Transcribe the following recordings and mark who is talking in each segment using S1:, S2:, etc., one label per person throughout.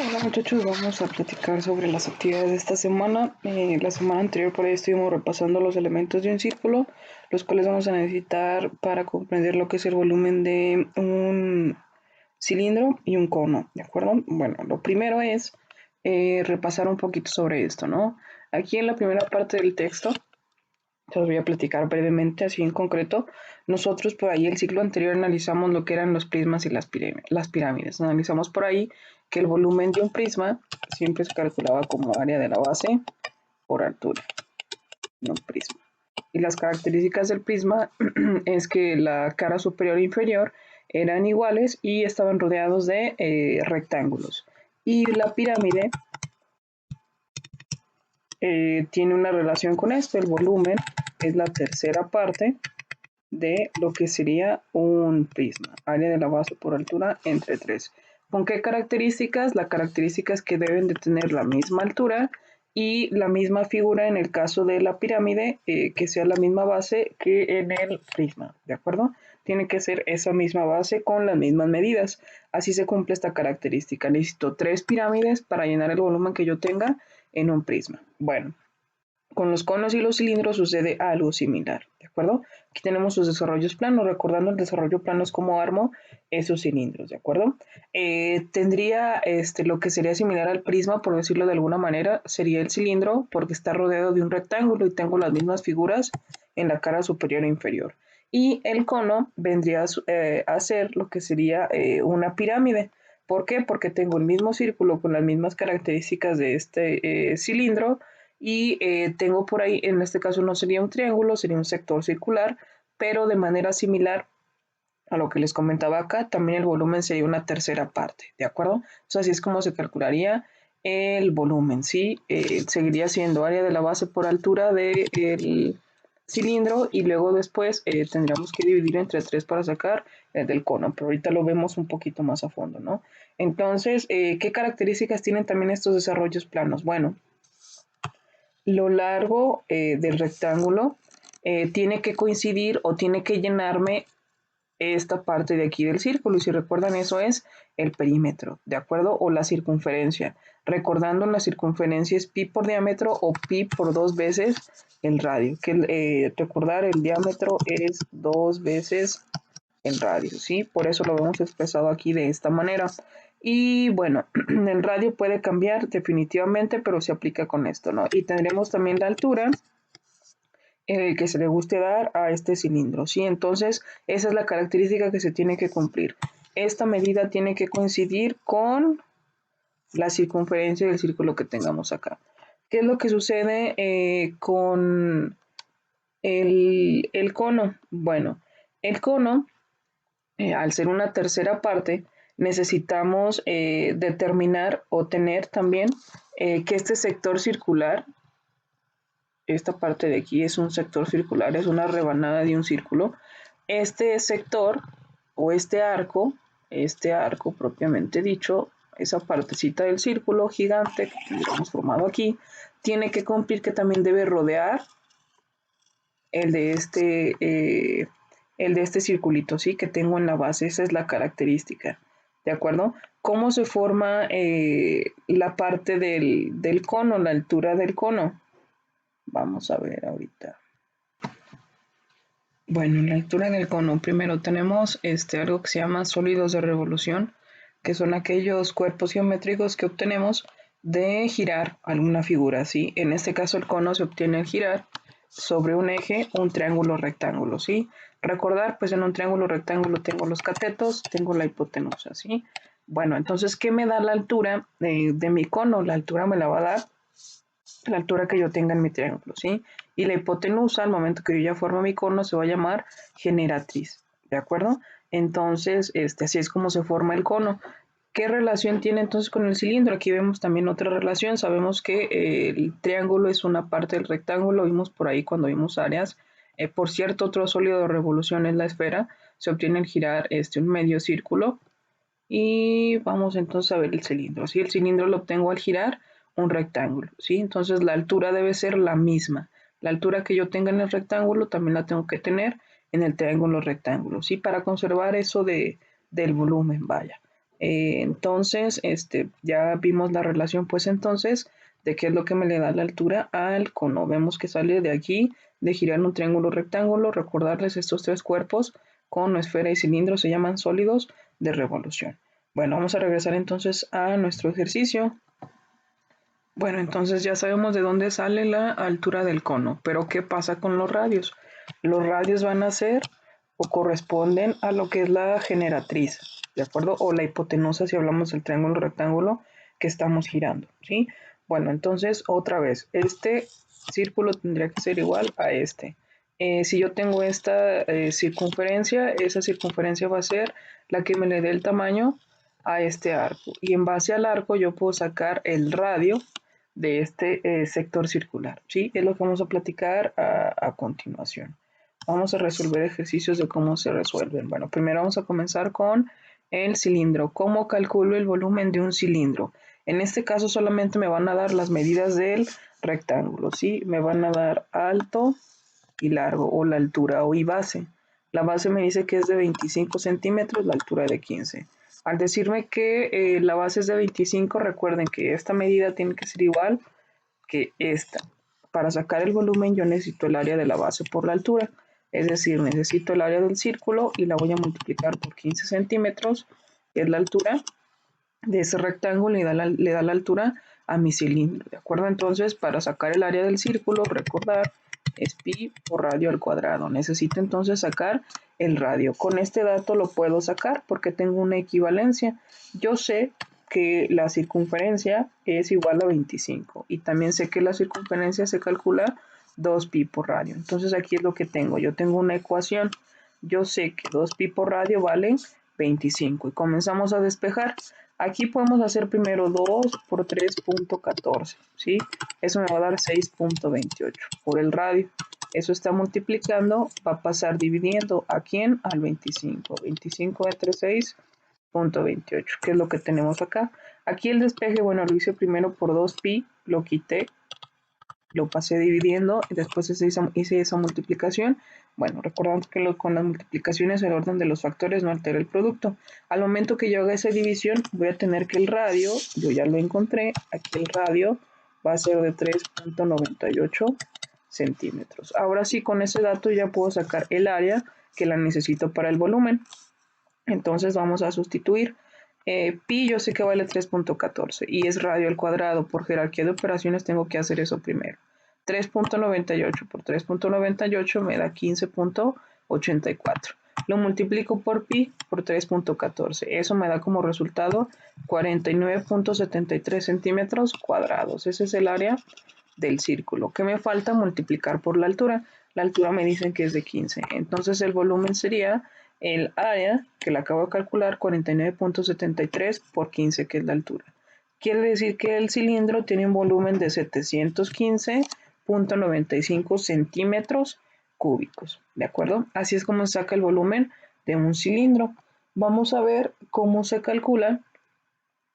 S1: Hola muchachos, vamos a platicar sobre las actividades de esta semana. La semana anterior por ahí estuvimos repasando los elementos de un círculo, los cuales vamos a necesitar para comprender lo que es el volumen de un cilindro y un cono, ¿de acuerdo? Bueno, lo primero es repasar un poquito sobre esto, ¿no? Aquí en la primera parte del texto te los voy a platicar brevemente, así en concreto. Nosotros por ahí el ciclo anterior analizamos lo que eran los prismas y las pirámides. Analizamos por ahí que el volumen de un prisma siempre se calculaba como área de la base por altura de un prisma. Y las características del prisma es que la cara superior e inferior eran iguales y estaban rodeados de rectángulos. Y la pirámide tiene una relación con esto, el volumen es la tercera parte de lo que sería un prisma, área de la base por altura entre 3. ¿Con qué características? La característica es que deben de tener la misma altura y la misma figura en el caso de la pirámide, que sea la misma base que en el prisma, ¿de acuerdo? Tiene que ser esa misma base con las mismas medidas. Así se cumple esta característica. Necesito 3 pirámides para llenar el volumen que yo tenga en un prisma. Bueno, con los conos y los cilindros sucede algo similar, ¿de acuerdo? Aquí tenemos sus desarrollos planos, recordando el desarrollo plano es como armo esos cilindros, ¿de acuerdo? Tendría lo que sería similar al prisma, por decirlo de alguna manera, sería el cilindro porque está rodeado de un rectángulo y tengo las mismas figuras en la cara superior e inferior. Y el cono vendría a ser lo que sería una pirámide. ¿Por qué? Porque tengo el mismo círculo con las mismas características de este cilindro, y tengo por ahí, en este caso no sería un triángulo, sería un sector circular, pero de manera similar a lo que les comentaba acá, también el volumen sería una tercera parte, ¿de acuerdo? Entonces así es como se calcularía el volumen, ¿sí? Seguiría siendo área de la base por altura del cilindro y luego después tendríamos que dividir entre 3 para sacar el del cono, pero ahorita lo vemos un poquito más a fondo, ¿no? Entonces, ¿qué características tienen también estos desarrollos planos? Bueno, lo largo del rectángulo tiene que coincidir o tiene que llenarme esta parte de aquí del círculo. Y si recuerdan, eso es el perímetro, ¿de acuerdo? O la circunferencia. Recordando, la circunferencia es pi por diámetro o pi por 2 veces el radio. Que recordar, el diámetro es 2 veces el radio, ¿sí? Por eso lo hemos expresado aquí de esta manera. Y bueno, el radio puede cambiar definitivamente, pero se aplica con esto, ¿no? Y tendremos también la altura que se le guste dar a este cilindro, ¿sí? Entonces, esa es la característica que se tiene que cumplir. Esta medida tiene que coincidir con la circunferencia del círculo que tengamos acá. ¿Qué es lo que sucede con el cono? Bueno, el cono, al ser una tercera parte, necesitamos determinar o tener también que este sector circular, esta parte de aquí es un sector circular, es una rebanada de un círculo. Este sector o este arco propiamente dicho, esa partecita del círculo gigante que hemos formado aquí, tiene que cumplir que también debe rodear el de este circulito, ¿sí? Que tengo en la base, esa es la característica, ¿de acuerdo? ¿Cómo se forma la parte del cono, la altura del cono? Vamos a ver ahorita. Bueno, en la altura del cono, primero tenemos algo que se llama sólidos de revolución, que son aquellos cuerpos geométricos que obtenemos de girar alguna figura, ¿sí? En este caso el cono se obtiene al girar sobre un eje, un triángulo rectángulo, ¿sí? Recordar, pues en un triángulo rectángulo tengo los catetos, tengo la hipotenusa, ¿sí? Bueno, entonces, ¿qué me da la altura de mi cono? La altura me la va a dar la altura que yo tenga en mi triángulo, ¿sí? Y la hipotenusa, al momento que yo ya formo mi cono, se va a llamar generatriz, ¿de acuerdo? Entonces, así es como se forma el cono. ¿Qué relación tiene entonces con el cilindro? Aquí vemos también otra relación. Sabemos que el triángulo es una parte del rectángulo. Vimos por ahí cuando vimos áreas. Por cierto, otro sólido de revolución es la esfera. Se obtiene al girar un medio círculo. Y vamos entonces a ver el cilindro. ¿Sí? El cilindro lo obtengo al girar un rectángulo. ¿Sí? Entonces la altura debe ser la misma. La altura que yo tenga en el rectángulo también la tengo que tener en el triángulo rectángulo. ¿Sí? Para conservar eso del volumen, vaya. Entonces, ya vimos la relación, pues entonces, de qué es lo que me le da la altura al cono. Vemos que sale de aquí, de girar un triángulo rectángulo. Recordarles estos tres cuerpos, cono, esfera y cilindro, se llaman sólidos de revolución. Bueno, vamos a regresar entonces a nuestro ejercicio. Bueno, entonces ya sabemos de dónde sale la altura del cono, pero ¿qué pasa con los radios? Los radios van a ser o corresponden a lo que es la generatriz, ¿de acuerdo? O la hipotenusa si hablamos del triángulo rectángulo que estamos girando, ¿sí? Bueno, entonces otra vez, este círculo tendría que ser igual a este. Si yo tengo esta circunferencia, esa circunferencia va a ser la que me le dé el tamaño a este arco. Y en base al arco yo puedo sacar el radio de este sector circular, ¿sí? Es lo que vamos a platicar a continuación. Vamos a resolver ejercicios de cómo se resuelven. Bueno, primero vamos a comenzar con el cilindro. ¿Cómo calculo el volumen de un cilindro? En este caso solamente me van a dar las medidas del rectángulo, ¿sí? Me van a dar alto y largo, o la altura, y base. La base me dice que es de 25 centímetros, la altura de 15. Al decirme que la base es de 25, recuerden que esta medida tiene que ser igual que esta. Para sacar el volumen yo necesito el área de la base por la altura. Es decir, necesito el área del círculo y la voy a multiplicar por 15 centímetros, que es la altura de ese rectángulo y le da la altura a mi cilindro. ¿De acuerdo? Entonces, para sacar el área del círculo, recordar, es pi por radio al cuadrado. Necesito entonces sacar el radio. Con este dato lo puedo sacar porque tengo una equivalencia. Yo sé que la circunferencia es igual a 25 y también sé que la circunferencia se calcula 2pi por radio. Entonces aquí es lo que tengo. Yo tengo una ecuación. Yo sé que 2pi por radio vale 25 y comenzamos a despejar. Aquí podemos hacer primero 2 por 3.14, ¿sí? Eso me va a dar 6.28 por el radio. Eso está multiplicando, va a pasar dividiendo. ¿A quién? Al 25. 25 entre 6.28, que es lo que tenemos acá. Aquí el despeje, bueno, lo hice primero por 2pi, lo quité, lo pasé dividiendo y después hice esa multiplicación. Bueno, recordamos que con las multiplicaciones el orden de los factores no altera el producto. Al momento que yo haga esa división, voy a tener que el radio, yo ya lo encontré, aquí el radio va a ser de 3.98 centímetros. Ahora sí, con ese dato ya puedo sacar el área que la necesito para el volumen. Entonces vamos a sustituir. Pi yo sé que vale 3.14 y es radio al cuadrado. Por jerarquía de operaciones tengo que hacer eso primero. 3.98 por 3.98 me da 15.84. Lo multiplico por pi por 3.14. Eso me da como resultado 49.73 centímetros cuadrados. Ese es el área del círculo. ¿Qué me falta? Multiplicar por la altura. La altura me dicen que es de 15. Entonces el volumen sería el área, que la acabo de calcular, 49.73 por 15, que es la altura. Quiere decir que el cilindro tiene un volumen de 715.95 centímetros cúbicos. ¿De acuerdo? Así es como se saca el volumen de un cilindro. Vamos a ver cómo se calcula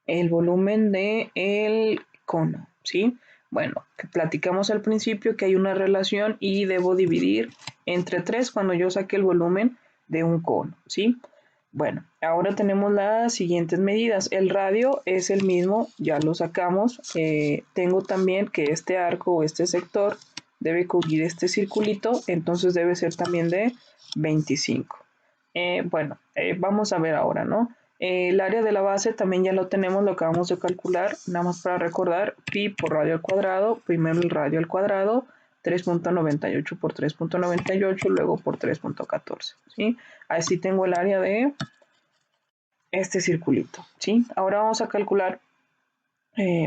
S1: el volumen del cono, ¿sí? Bueno, platicamos al principio que hay una relación y debo dividir entre 3 cuando yo saque el volumen de un cono, ¿sí? Bueno, ahora tenemos las siguientes medidas. El radio es el mismo, ya lo sacamos. Tengo también que este arco o este sector debe cubrir este circulito, entonces debe ser también de 25. Vamos a ver ahora, ¿no? El área de la base también ya lo tenemos, lo acabamos de calcular, nada más para recordar, pi por radio al cuadrado, primero el radio al cuadrado, 3.98 por 3.98, luego por 3.14, ¿sí? Así tengo el área de este circulito, ¿sí? Ahora vamos a calcular,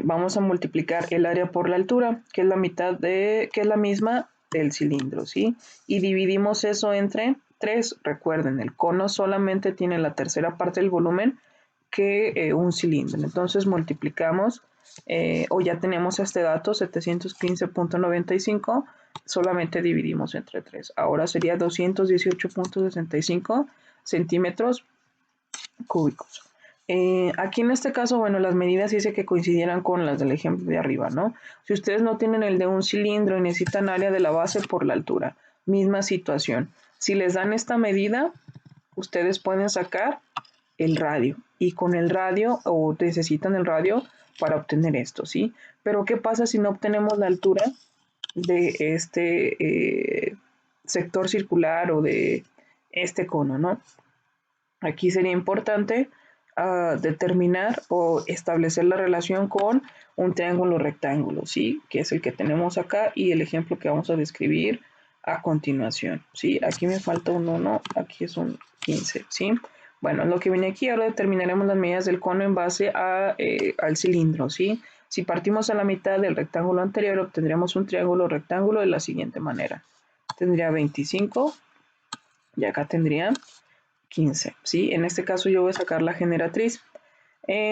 S1: vamos a multiplicar el área por la altura, que es la mitad que es la misma del cilindro, ¿sí? Y dividimos eso entre 3. Recuerden, el cono solamente tiene la tercera parte del volumen que un cilindro. Entonces multiplicamos, o ya tenemos este dato, 715.95, solamente dividimos entre 3. Ahora sería 218.65 centímetros cúbicos. Aquí en este caso, bueno, las medidas dice que coincidieran con las del ejemplo de arriba, ¿no? Si ustedes no tienen el de un cilindro y necesitan área de la base por la altura, misma situación. Si les dan esta medida, ustedes pueden sacar el radio. Y con el radio, o necesitan el radio para obtener esto, ¿sí? Pero ¿qué pasa si no obtenemos la altura de este sector circular o de este cono, ¿no? Aquí sería importante determinar o establecer la relación con un triángulo rectángulo, ¿sí? Que es el que tenemos acá y el ejemplo que vamos a describir a continuación, ¿sí? Aquí me falta un 1, aquí es un 15, ¿sí? Bueno, lo que viene aquí, ahora determinaremos las medidas del cono en base al cilindro, ¿sí? Si partimos a la mitad del rectángulo anterior, obtendríamos un triángulo rectángulo de la siguiente manera. Tendría 25 y acá tendría 15, ¿sí? En este caso yo voy a sacar la generatriz.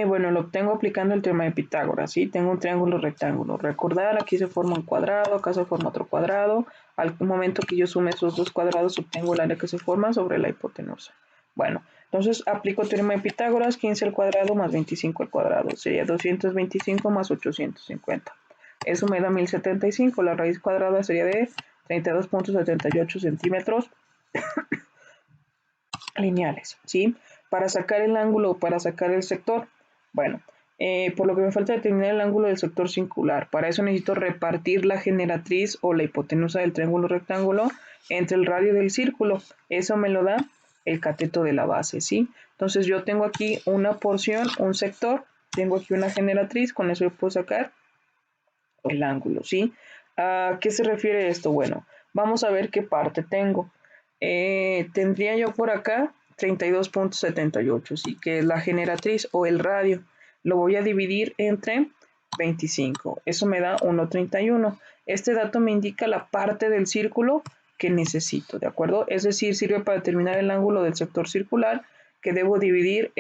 S1: Bueno, lo obtengo aplicando el teorema de Pitágoras, ¿sí? Tengo un triángulo rectángulo. Recordar, aquí se forma un cuadrado, acá se forma otro cuadrado. Al momento que yo sume esos dos cuadrados, obtengo el área que se forma sobre la hipotenusa. Bueno, entonces aplico el teorema de Pitágoras, 15 al cuadrado más 25 al cuadrado. Sería 225 más 850. Eso me da 1075. La raíz cuadrada sería de 32.78 centímetros lineales, ¿sí? Para sacar el ángulo o para sacar el sector, bueno, por lo que me falta determinar el ángulo del sector circular. Para eso necesito repartir la generatriz o la hipotenusa del triángulo rectángulo entre el radio del círculo. Eso me lo da el cateto de la base, ¿sí? Entonces yo tengo aquí una porción, un sector, tengo aquí una generatriz, con eso yo puedo sacar el ángulo, ¿sí? ¿A qué se refiere esto? Bueno, vamos a ver qué parte tengo. Tendría yo por acá 32.78, ¿sí? Que es la generatriz o el radio. Lo voy a dividir entre 25. Eso me da 1.31. Este dato me indica la parte del círculo que necesito, ¿de acuerdo? Es decir, sirve para determinar el ángulo del sector circular que debo dividir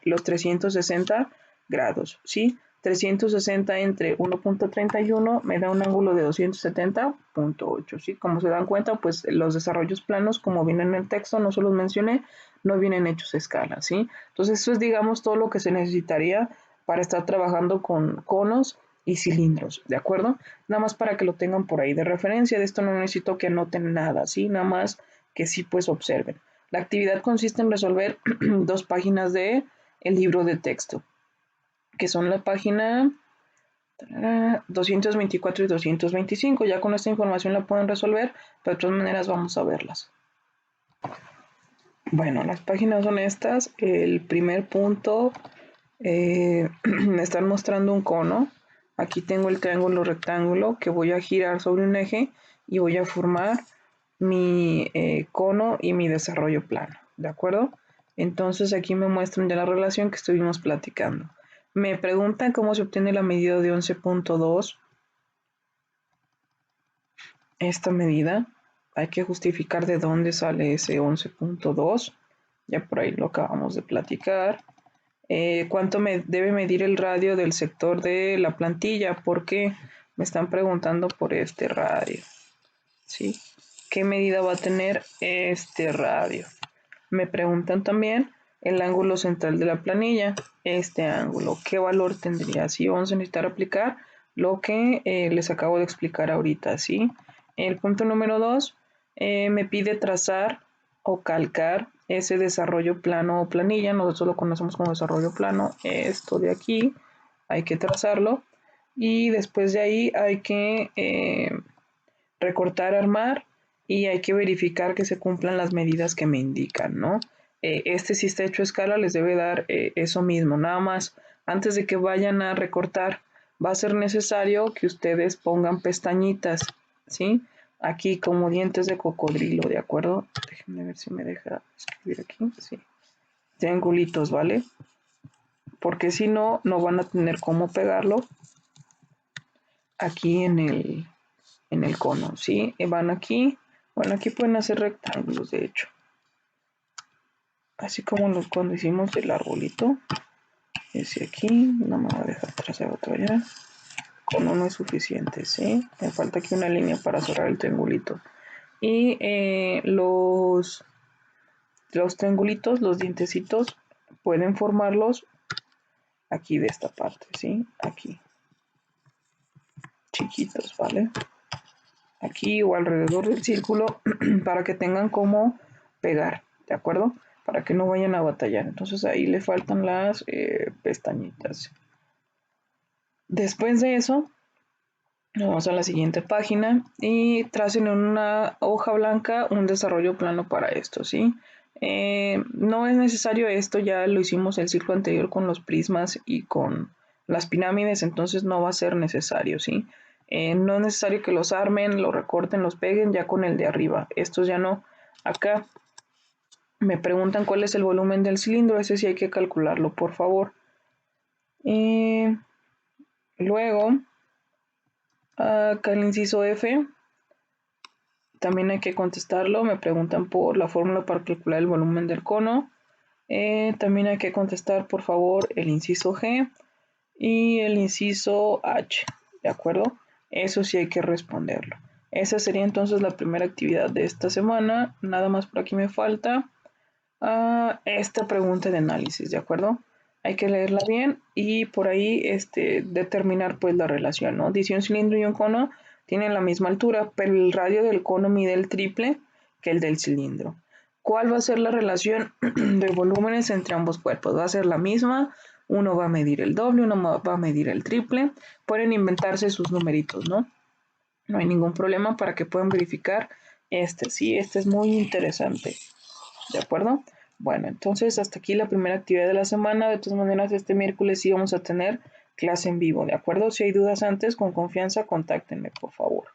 S1: los 360 grados, ¿sí? 360 entre 1.31 me da un ángulo de 270.8, ¿sí? Como se dan cuenta, pues los desarrollos planos, como vienen en el texto, no se los mencioné, no vienen hechos a escala, ¿sí? Entonces eso es, digamos, todo lo que se necesitaría para estar trabajando con conos y cilindros, ¿de acuerdo? Nada más para que lo tengan por ahí de referencia, de esto no necesito que anoten nada, ¿sí? Nada más que sí, pues observen. La actividad consiste en resolver 2 páginas de el libro de texto, que son la página 224 y 225. Ya con esta información la pueden resolver, pero de todas maneras vamos a verlas. Bueno, las páginas son estas. El primer punto, me están mostrando un cono. Aquí tengo el triángulo rectángulo que voy a girar sobre un eje y voy a formar mi cono y mi desarrollo plano, ¿de acuerdo? Entonces aquí me muestran ya la relación que estuvimos platicando. Me preguntan cómo se obtiene la medida de 11.2. Esta medida hay que justificar de dónde sale ese 11.2. Ya por ahí lo acabamos de platicar. ¿Cuánto me debe medir el radio del sector de la plantilla? Porque me están preguntando por este radio, ¿sí? ¿Qué medida va a tener este radio? Me preguntan también el ángulo central de la planilla, este ángulo, ¿qué valor tendría? Sí, vamos a necesitar aplicar lo que les acabo de explicar ahorita, ¿sí? El punto número 2 me pide trazar o calcar ese desarrollo plano o planilla, nosotros lo conocemos como desarrollo plano, esto de aquí, hay que trazarlo y después de ahí hay que recortar, armar y hay que verificar que se cumplan las medidas que me indican, ¿no? Este si está hecho a escala les debe dar eso mismo, nada más antes de que vayan a recortar va a ser necesario que ustedes pongan pestañitas, ¿sí? Aquí como dientes de cocodrilo, ¿de acuerdo? Déjenme ver si me deja escribir aquí, sí. Triangulitos, ¿vale? Porque si no, no van a tener cómo pegarlo aquí en el cono, ¿sí? Van aquí, bueno, aquí pueden hacer rectángulos, de hecho. Así como cuando hicimos el arbolito. Ese aquí, no me va a dejar trazar otro allá. Con uno es suficiente, ¿sí? Me falta aquí una línea para cerrar el triangulito. Y los triangulitos, los dientecitos, pueden formarlos aquí de esta parte, ¿sí? Aquí. Chiquitos, ¿vale? Aquí o alrededor del círculo para que tengan como pegar, ¿de acuerdo? para que no vayan a batallar. Entonces ahí le faltan las pestañitas. Después de eso, vamos a la siguiente página y tracen en una hoja blanca un desarrollo plano para esto, ¿sí? No es necesario esto, ya lo hicimos el ciclo anterior con los prismas y con las pirámides, entonces no va a ser necesario, ¿sí? No es necesario que los armen, los recorten, los peguen ya con el de arriba. Estos ya no. Acá me preguntan cuál es el volumen del cilindro, ese sí hay que calcularlo, por favor. Luego, acá el inciso F, también hay que contestarlo. Me preguntan por la fórmula para calcular el volumen del cono. También hay que contestar, por favor, el inciso G y el inciso H, ¿de acuerdo? Eso sí hay que responderlo. Esa sería entonces la primera actividad de esta semana. Nada más por aquí me falta esta pregunta de análisis, ¿de acuerdo? Hay que leerla bien y por ahí determinar pues la relación, ¿no? Dice un cilindro y un cono tienen la misma altura, pero el radio del cono mide el triple que el del cilindro. ¿Cuál va a ser la relación de volúmenes entre ambos cuerpos? ¿Va a ser la misma? Uno va a medir el doble, uno va a medir el triple. Pueden inventarse sus numeritos, ¿no? No hay ningún problema para que puedan verificar sí, este es muy interesante. ¿De acuerdo? Bueno, entonces hasta aquí la primera actividad de la semana. De todas maneras, este miércoles sí vamos a tener clase en vivo, ¿de acuerdo? Si hay dudas antes, con confianza, contáctenme, por favor.